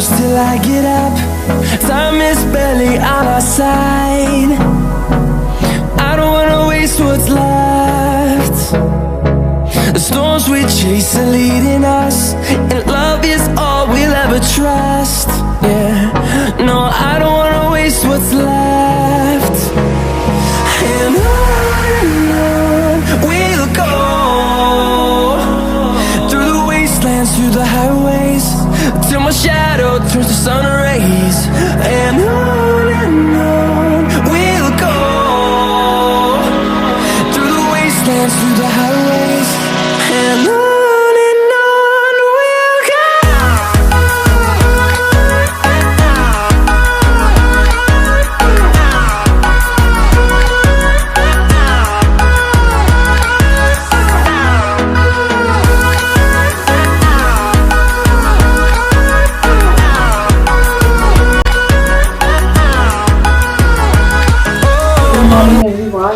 close till I get up. Time is barely on our side. I don't wanna waste what's left. The storms we chase are leading us, and love is all we'll ever trust. Yeah, no, I don't wanna waste what's left. And on we'll go, through the wastelands, through the highways, till my shadow turns to sun rays. And on we'll go, through the wastelands, through the highways, and on we'll go.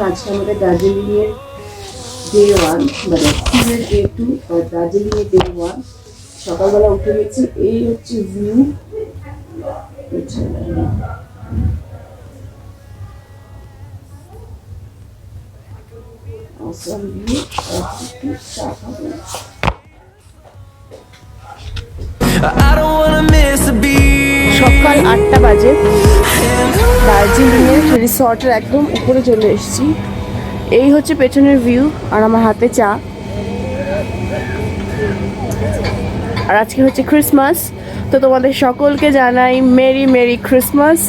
আজকে আমাদের দার্জিলিং এর day 1 মানে সিজনের day 2 আর দার্জিলিং এর day 1 সকালবেলা উঠে গেছি। এই হচ্ছে ভিউ, অসম ভিউ। সকাল 8টা বাজে, দার্জিলিং এর রিসর্টের একদম উপরে চলে এসেছি। এই হচ্ছে পেছনের ভিউ আর আমার হাতে চা। আর আজকে হচ্ছে ক্রিসমাস, তো তোমাদের সকলকে জানাই মেরি মেরি ক্রিসমাস।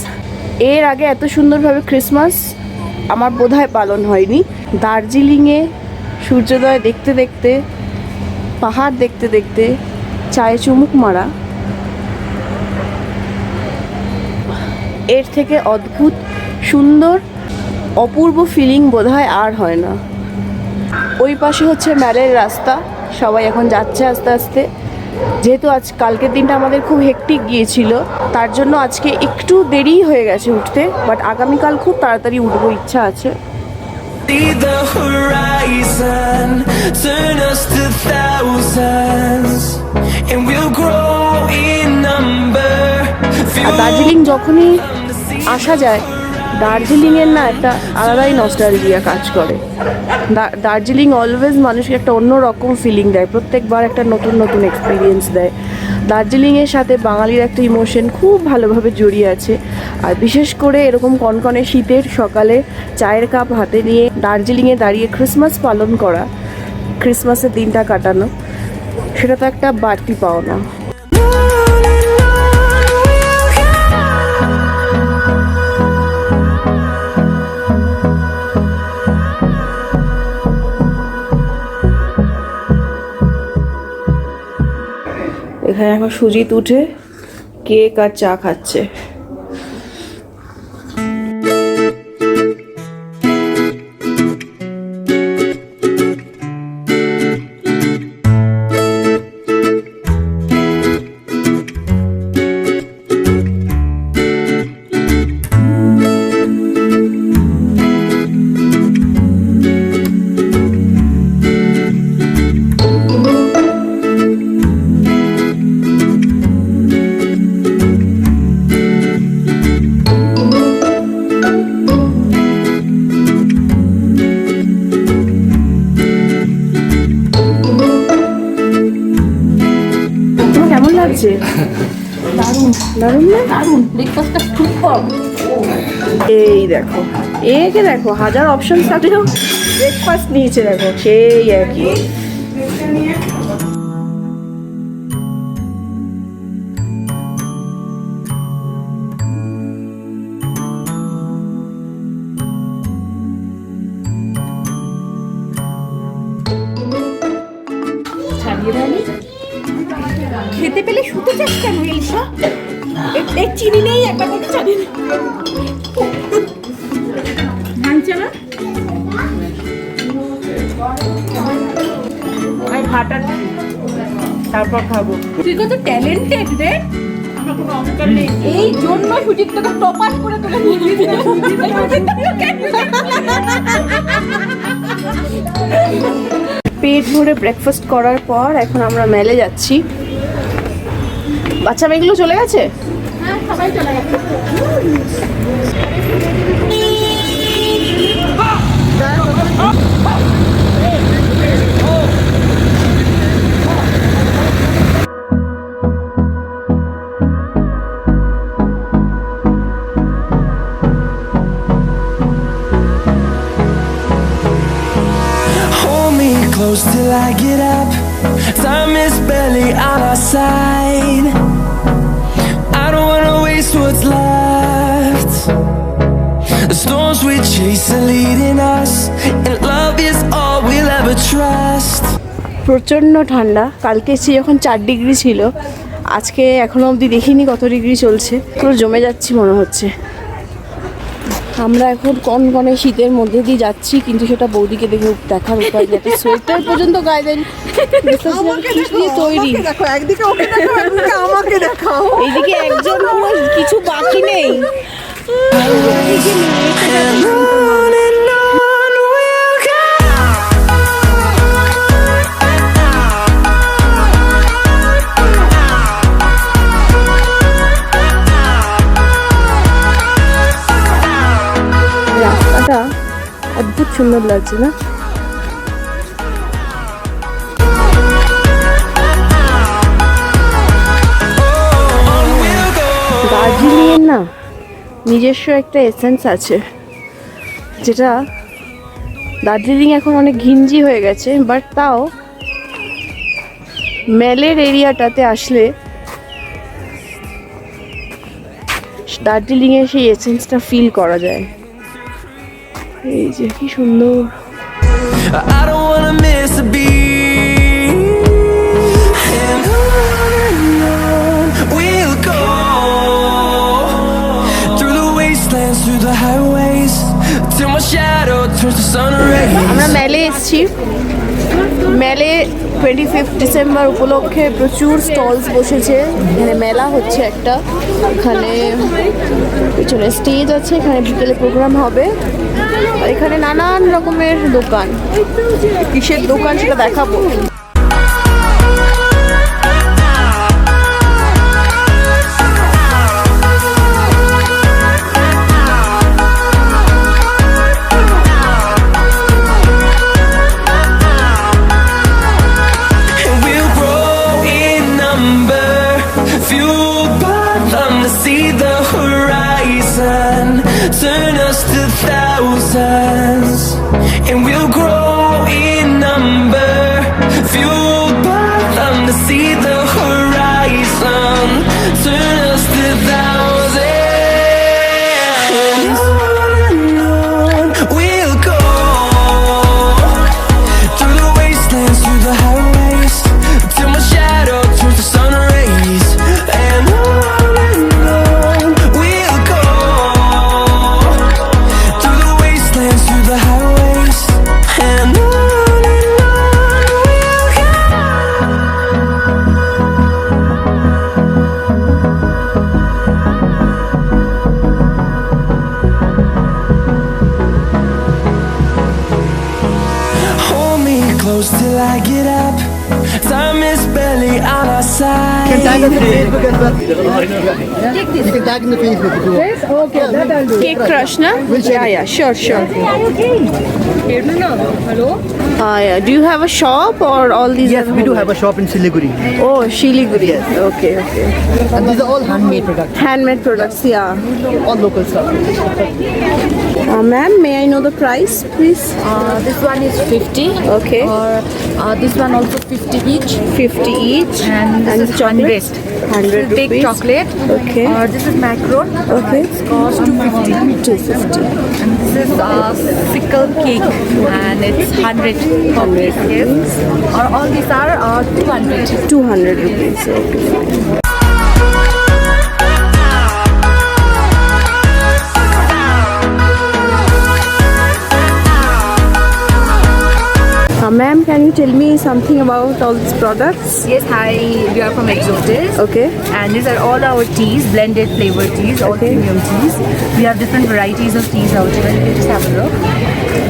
এর আগে এত সুন্দরভাবে ক্রিসমাস আমার বোধহয় পালন হয়নি। দার্জিলিংয়ে সূর্যোদয় দেখতে দেখতে, পাহাড় দেখতে দেখতে, চায়ে চুমুক মারা, এর থেকে অদ্ভুত সুন্দর অপূর্ব ফিলিং বোধহয় আর হয় না। ওই পাশে হচ্ছে ম্যালের রাস্তা, সবাই এখন যাচ্ছে আস্তে আস্তে। যেহেতু কালকের দিনটা আমাদের খুব হেক্টিক গিয়েছিল, তার জন্য আজকে একটু দেরি হয়ে গেছে উঠতে, বাট আগামীকাল খুব তাড়াতাড়ি উঠবো, ইচ্ছা আছে। আর দার্জিলিং যখনই আসা যায়, দার্জিলিংয়ের না একটা আলাদাই নস্টালজিয়া কাজ করে। দার্জিলিং অলওয়েজ মানুষকে একটা অন্য রকম ফিলিং দেয়, প্রত্যেকবার একটা নতুন নতুন এক্সপিরিয়েন্স দেয়। দার্জিলিংয়ের সাথে বাঙালির একটা ইমোশন খুব ভালোভাবে জড়িয়ে আছে। আর বিশেষ করে এরকম কনকনে শীতের সকালে চায়ের কাপ হাতে নিয়ে দার্জিলিংয়ে দাঁড়িয়ে ক্রিসমাস পালন করা, ক্রিসমাসের দিনটা কাটানো, সেটা তো একটা বাড়তি পাওনা। এখানে এখন সুজিত উঠে কেক আর চা খাচ্ছে। দারুণ দারুণ না, দারুণ ব্রেকফাস্টটা খুব কম। এই দেখো, একে দেখো, হাজার অপশন থাকলেও ব্রেকফাস্ট নিয়েছে, দেখো সেই একই। খেতে পেলে শুতে চাস কেন এলিশা? চিনি নেই, একবার করে চাবি ভাঙছে না। আমি ভাটা তারপর খাবো। তুই কত ট্যালেন্টেড রে, এই জন্য সুজিতটাকে টপাস করে তুলে নিয়ে পেট ভরে ব্রেকফাস্ট করার পর এখন আমরা মেলে যাচ্ছি। বাচ্চা মেয়েগুলো চলে গেছে? Hold me close till I get up. Time is barely on our side. I don't wanna waste what's left. The storms we chase are leading us, and love is all we'll ever trust. প্রচণ্ড ঠান্ডা। কালকে এসেছি যখন 4 degree ছিল, আজকে এখনো অবধি দেখিনি কত ডিগ্রি চলছে। পুরো জমে যাচ্ছি মনে হচ্ছে। আমরা এখন কনকনে শীতের মধ্যে দিয়ে যাচ্ছি, কিন্তু সেটা বৌদিকে দেখে দেখার উপায় নেই। একটা সোয়েটার পর্যন্ত গায়ে দেন তৈরি। দেখো একদিকে ওকে দেখো, একদিকে আমাকে দেখাও। এইদিকে একজন পুরো কিছু বাকি নেই। And on we'll go. রাস্তাটা অদ্ভুত সুন্দর লাগছে না? দার্জিলিংয়ের না নিজস্ব একটা এসেন্স আছে, যেটা দার্জিলিং এখন অনেক ঘিঞ্জি হয়ে গেছে, বাট তাও মেলের এরিয়াটাতে আসলে দার্জিলিংয়ের সেই এসেন্সটা ফিল করা যায়। এই যে কি সুন্দর। I don't wanna miss a beat. And on we'll go. Through the wastelands, through the highways, till my shadow turns to sun rays. আমরা মেলে এসেছি। মেলে 25 ডিসেম্বর উপলক্ষে প্রচুর স্টলস বসেছে। এখানে মেলা হচ্ছে একটা, এখানে পিছনে স্টেজ আছে, এখানে বিকেলে প্রোগ্রাম হবে। আর এখানে নানান রকমের দোকান। কিসের দোকান সেটা দেখাবো। And we'll grow in number, fueled by them to see the horizon, turn us to thousands. And we'll grow in number, fueled by them to see the horizon, turn us to thousands. And on we'll go. Through the wastelands, through the highways, till my shadow turns to sun rays. And on we'll go. Through the wastelands, through the highways, and on we'll go. Hold me close till I get up. Time is barely on our side. Tag in the Facebook as well. You can tag in the Facebook if you want. Cake crush না? Yeah, sure. Do you have a shop or all these? Yes, we do have a shop in Siliguri. Oh, Shiliguri. Okay. And these are all handmade products. Handmade products, yeah. All local stuff. Ma'am, may I know the price, please? This one is 50. Okay. Or this one also 50 each. 50 each. And this is chocolate? 100 Big rupees. chocolate. Okay. Or this is macaron. Okay. It's cost 250. 250. And this is sickle cake, and it's 100 copies. Yes. Or all these are 200. 200 rupees. Okay. Ma'am, can you tell me something about all these products? Yes, hi. We are from Exotis. Okay. And these are all our teas, blended flavored teas, all Okay. premium teas. We have different varieties of teas out here. You can just have a look.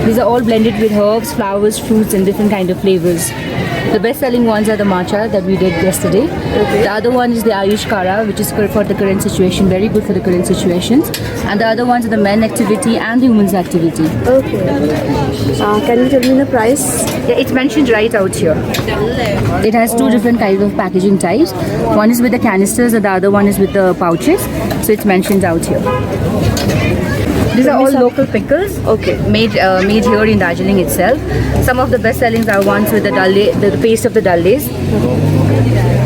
These are all blended with herbs, flowers, fruits, and different kind of flavors. The best-selling ones are the matcha that we did yesterday. The other one is the Ayush Kara, which is for the current situation, very good for the current situations. And the other ones are the men activity and the women's activity. Okay. Can you tell me the price? Yeah, it's mentioned right out here. It has two different kinds of packaging types. One is with the canisters and the other one is with the pouches. So it's mentioned out here. These are all local pickles. Okay. Made here in Darjeeling itself. Some of the best sellings are ones with the paste of the daldes.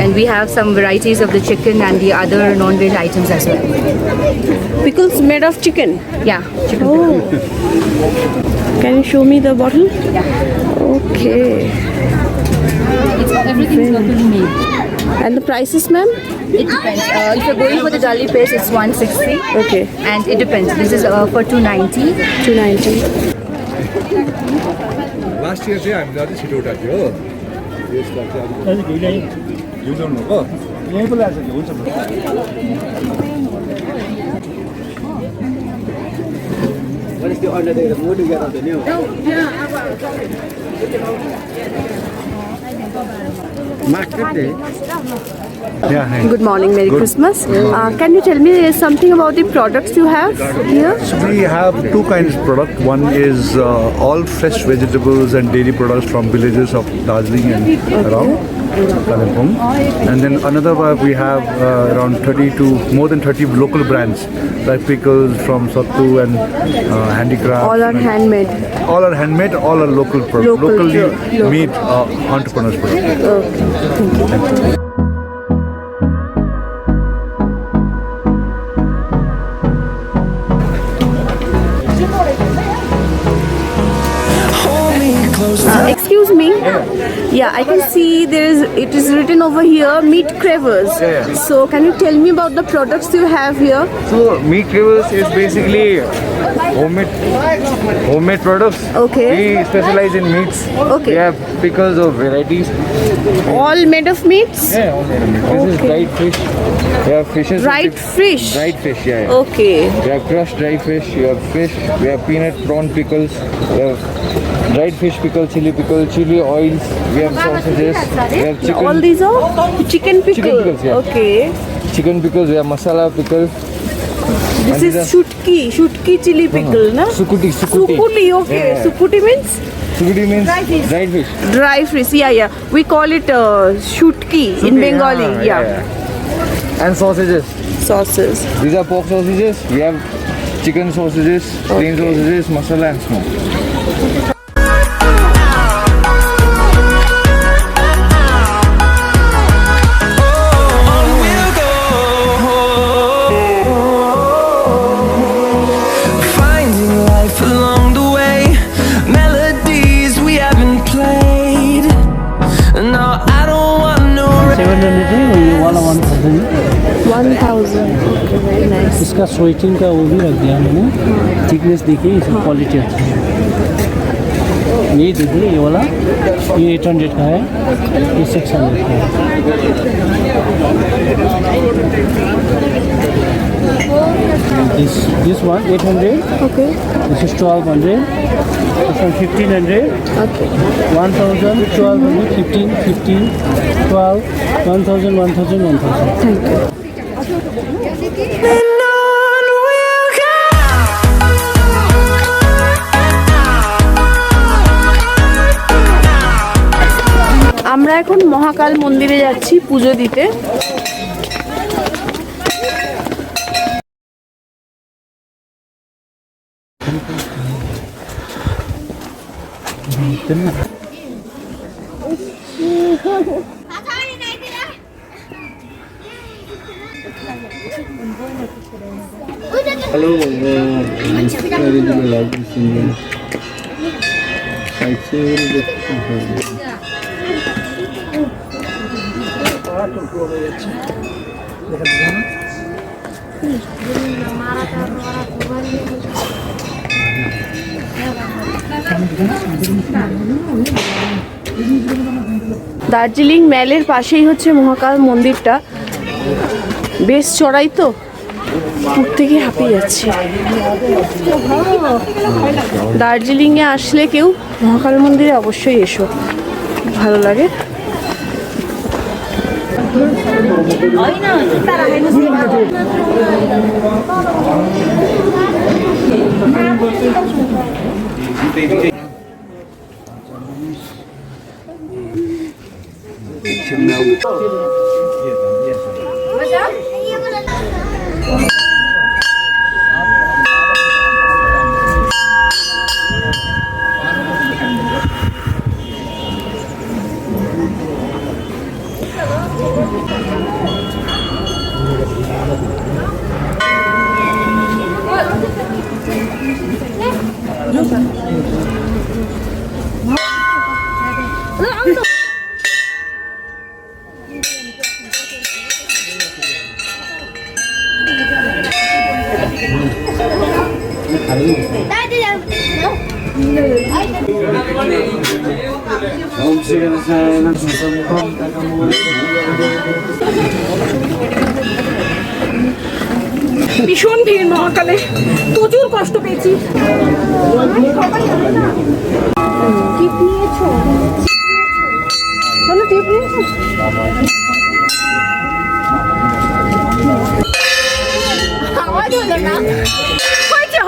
And we have some varieties of the chicken and the other non-veg items as well. Pickles made of chicken. Yeah, chicken. Oh. Can you show me the bottle? Yeah. Okay. Everything is locally made. And the prices, ma'am? It depends. If you're going for the dalli paste, it's 160. Okay. And it depends. This is for 290. 290. Last year चाहिँ हामीले अझै छिटो उठाएको थियो हो यसलाई चाहिँ अलिक युजाउनु हो यहीँ पो ल्याएको हुन्छ त्यो अन्डा देखेर मोटो गरेर नि हो Good morning, Merry Christmas. Can you tell me something about the products you have here? So we have two kinds of product. One is all fresh vegetables and dairy products from villages of Darjeeling and around Kalimpong. And then another one we have around 30 to more than 30 local brands like pickles from Sattu and handicraft. All are handmade. All are handmade, all are local products. Locally Local. made entrepreneurs products. Okay. Thank you. Hold me close. Excuse me. Yeah, I can see it is written over here meat cravers. So can you tell me about the products you have here? So meat cravers is basically homemade products. Okay. We specialize in meats. Okay. We have pickles of varieties. All made of meats? Yeah, all made of meat. This is dried fish. We have fishes. Dried fish? Dried fish, yeah. Okay. We have crushed dry fish. We have fish. We have peanut prawn pickles. We have dried fish pickle, chili oils. We have sausages. We have chicken. All these are chicken pickle? Chicken pickles, yeah. Okay. Chicken pickles. We have masala pickle. This is shutki chili pickle, na? Sukuti. Sukuti, okay. Yeah. Sukuti means? Sukuti means dried fish. Dry fish, yeah. We call it shutki in Bengali, yeah. And sausages. Sauces. These are pork sausages. We have chicken sausages, plain sausages, masala and smoked. On we'll go, finding life along the way, melodies we haven't played. No, I don't want no 700 है और ये वाला 1000 1000. Okay, very nice. इसका sweating का वो भी रख दिया मैंने थिकनेस देखिए इसकी क्वालिटी अच्छी है ये देखिए ये वाला ये 800 का है ये 600 का है this one 800 Okay. this is 1200 this one 1500 Okay. 1000 1200 15 15 12 1000 1000 1000 Thank you. and on we'll go. আমরা এখন মহাকাল মন্দিরে যাচ্ছি পুজো দিতে। দার্জিলিং ম্যালের পাশেই হচ্ছে মহাকাল মন্দিরটা, বেশ চড়াই তো, উঠতে গিয়ে হাঁপিয়ে যাচ্ছে। দার্জিলিংয়ে আসলে কেউ মহাকাল মন্দিরে অবশ্যই এসো, ভালো লাগে। ভীষণ ভিড় মহাকালে, প্রচুর কষ্ট পেয়েছি। টিপ নিয়েছো? চলো টিপ নিয়েছো?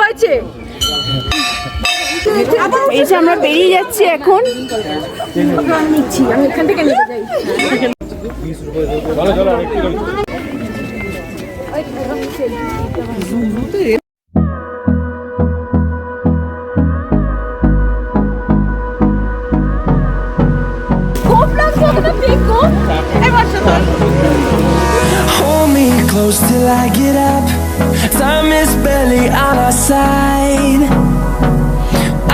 হয়েছে এই যে আমরা বেরিয়ে যাচ্ছি এখন। নিচ্ছি আমি এখান থেকে নিতে যাই। Hold me close till I get up. Time is barely on our side.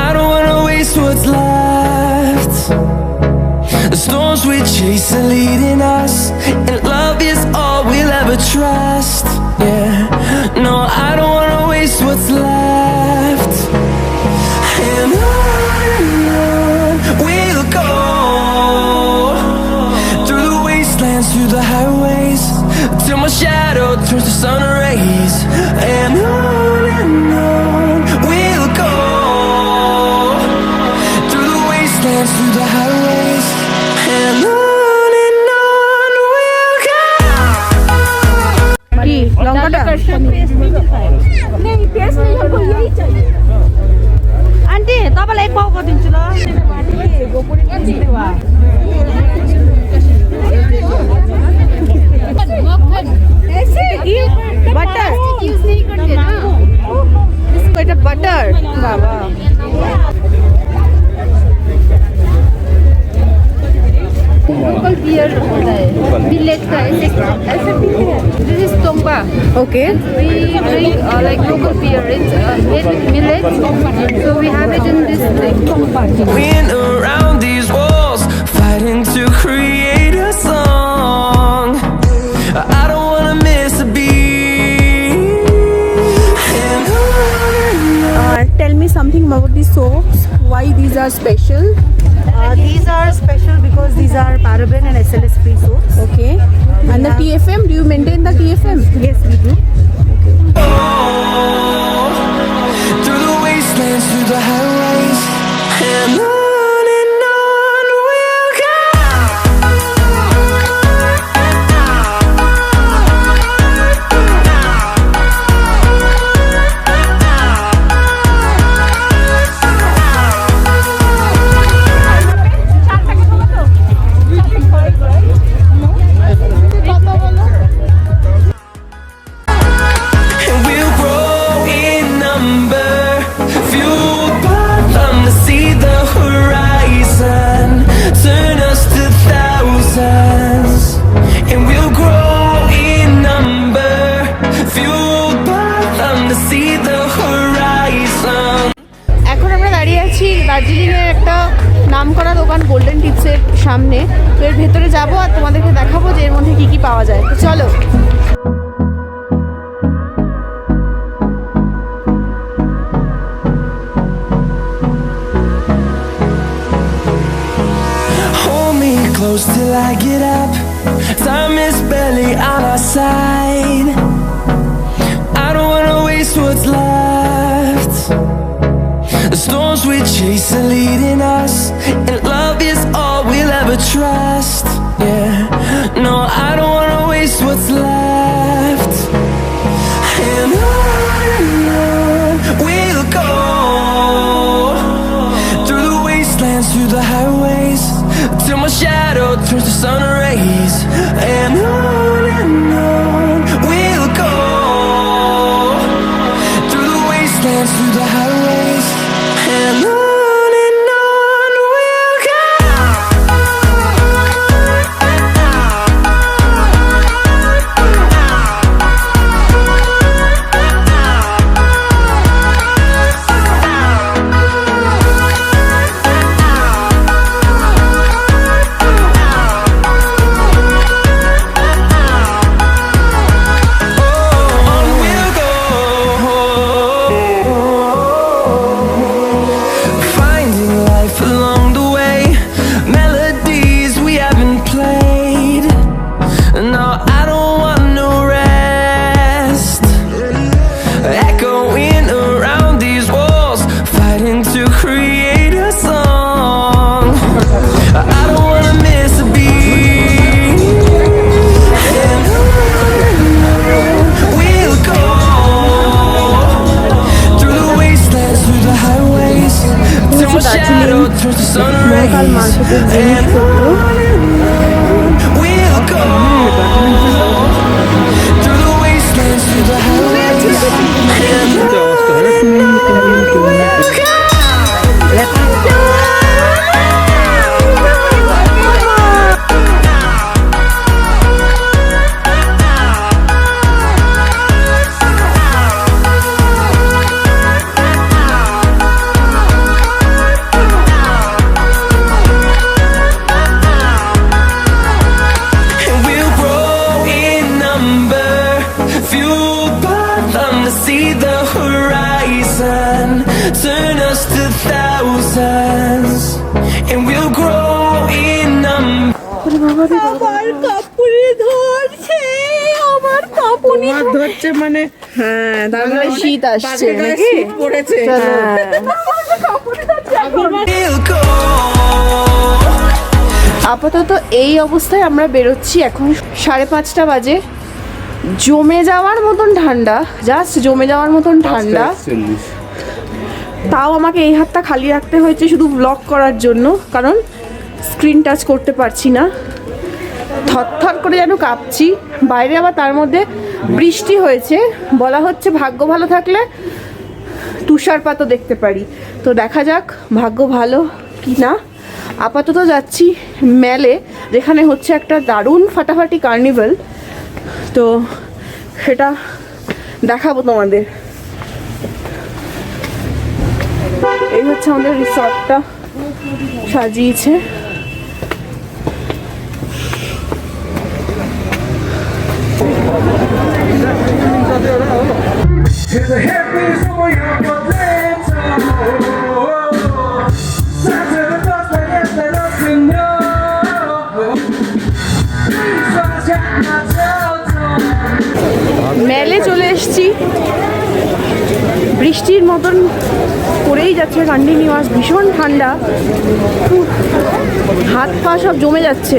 I don't wanna waste what's left. The storms we chase are leading us, and love is all we'll ever trust. Yeah, no, I don't wanna waste what's left. And on we'll go, through the wastelands, through the highways, till my shadow turns to sun rays. And on we'll go, through the wastelands, through the highways, and on we'll go. কি লঙ্কাটা aunty तपाईँलाई एक पाउ गरिदिन्छु ल। Butter এটা butter बाबा local beer होता है millet का ऐसे पीते हैं. This is tongba. Okay. We drink like local beer. It's made with millet. So we have it in this like tongba. Been around these walls, fighting to create a song. I don't wanna miss a beat. Tell me something about these soaps. Why these are special? These are special because these are paraben and SLS free soaps. Okay. And the TFM, do you maintain the TFM? Yes, we do. Through the wastelands, through the highways, and on we'll go. And we'll grow in number, fueled by them to see the horizon, turn us to thousands. And we'll grow in number, fueled by them to see the horizon. এখন আমরা দাঁড়িয়ে আছি দার্জিলিংয়ের একটা নামকরা দোকান golden টিপসের সামনে। তো এর ভেতরে যাবো আর তোমাদেরকে দেখাবো যে এর মধ্যে কি কি পাওয়া যায়। তো চলো। Hold me close till I get up. Time is barely on our side. I don't wanna waste what's left. The storms we chase are leading us, and love is all we'll ever trust. Yeah, no, I don't wanna waste what's left. And on we'll go, through the wastelands, through the highways, till my shadow turns to sun rays. And on we'll go, through the wastelands, through the highways, and on we'll go. Local মার্কেটের জিনিসপত্র turn us to thousands, and we'll grow in number. আমার কাপুরি ধরছে, আমার কাপুরি ধরছে মানে হ্যাঁ, তার মানে শীত আসছে নাকি পড়েছে। আপাতত এই অবস্থায় আমরা বেরোচ্ছি, এখন 5:30 বাজে। জমে যাওয়ার মতন ঠান্ডা, জাস্ট জমে যাওয়ার মতন ঠান্ডা। তাও আমাকে এই হাতটা খালি রাখতে হয়েছে শুধু ব্লগ করার জন্য, কারণ স্ক্রিন টাচ করতে পারছি না, থরথর করে যেন কাঁপছি। বাইরে আবার তার মধ্যে বৃষ্টি হয়েছে, বলা হচ্ছে ভাগ্য ভালো থাকলে তুষারপাতও দেখতে পারি। তো দেখা যাক ভাগ্য ভালো কি না। আপাতত যাচ্ছি মেলে, যেখানে হচ্ছে একটা দারুণ ফাটাফাটি কার্নিভাল, তো সেটা দেখাবো তোমাদের। এই হচ্ছে আমাদের রিসর্টটা সাজিয়েছে। মেলে চলে এসছি, বৃষ্টির মতন করেই যাচ্ছে কন্টিনিউয়াস, ভীষণ ঠান্ডা, হাত পা সব জমে যাচ্ছে।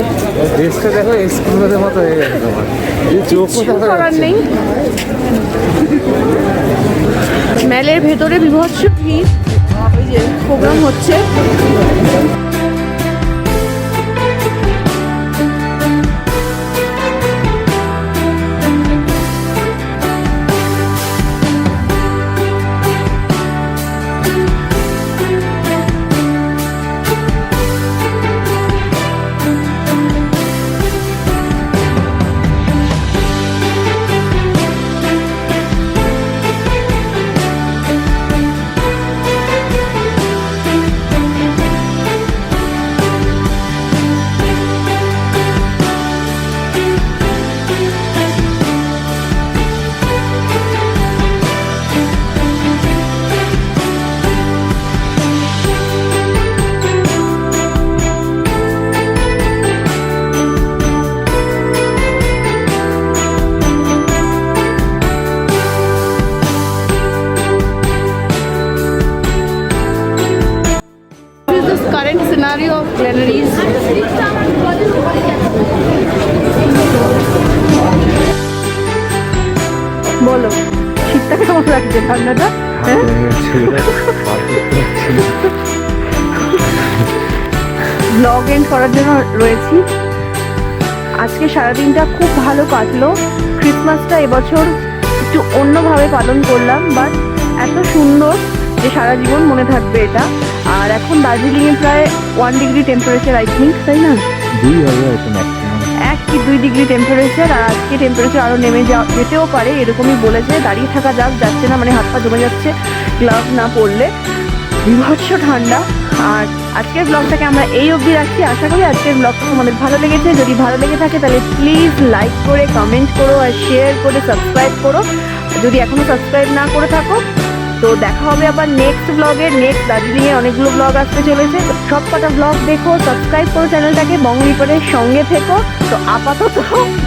কিছু করার নেই, মেলের ভেতরে বিভৎস ভিড়, ওই যে প্রোগ্রাম হচ্ছে। Scenario of Glenaries. বলো শীতটা কেমন লাগছে, ঠান্ডাটা? হ্যাঁ ব্লগ এন্ড করার জন্য রয়েছি। আজকে সারাদিনটা খুব ভালো কাটলো। ক্রিসমাসটা এবছর একটু অন্যভাবে পালন করলাম, বাট এত সুন্দর যে সারা জীবন মনে থাকবে এটা। আর এখন দার্জিলিংয়ে প্রায় 1 ডিগ্রি টেম্পারেচার, আই থিঙ্ক, তাই না? 1 কি 2 ডিগ্রি টেম্পারেচার। আর আজকে টেম্পারেচার আরও নেমে যেতেও পারে, এরকমই বলেছে। দাঁড়িয়ে থাকা যাচ্ছে না, মানে হাত পা জমে যাচ্ছে গ্লাভস না পরলে। বিভৎস ঠান্ডা। আর আজকের ব্লগটাকে আমরা এই অবধি রাখছি। আশা করি আজকের ব্লগটা তোমাদের ভালো লেগেছে। যদি ভালো লেগে থাকে তাহলে প্লিজ লাইক করে, কমেন্ট করো, আর শেয়ার করে সাবস্ক্রাইব করো যদি এখনও সাবস্ক্রাইব না করে থাকো। তো দেখা হবে আবার নেক্সট ব্লগে। নেক্সট দার্জিলিংয়ে অনেকগুলো ব্লগ আসতে চলেছে। তো সব কটা ব্লগ দেখো, সাবস্ক্রাইব করো চ্যানেলটাকে, বং রিপোর্টের সঙ্গে থেকো। তো আপাতত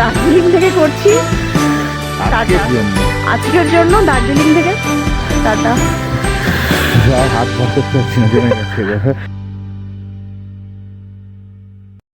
দার্জিলিং থেকে করছি টাটা। আজকের জন্য দার্জিলিং থেকে টাটা। হাত ভর করতে পারছি না, জমে গেছে।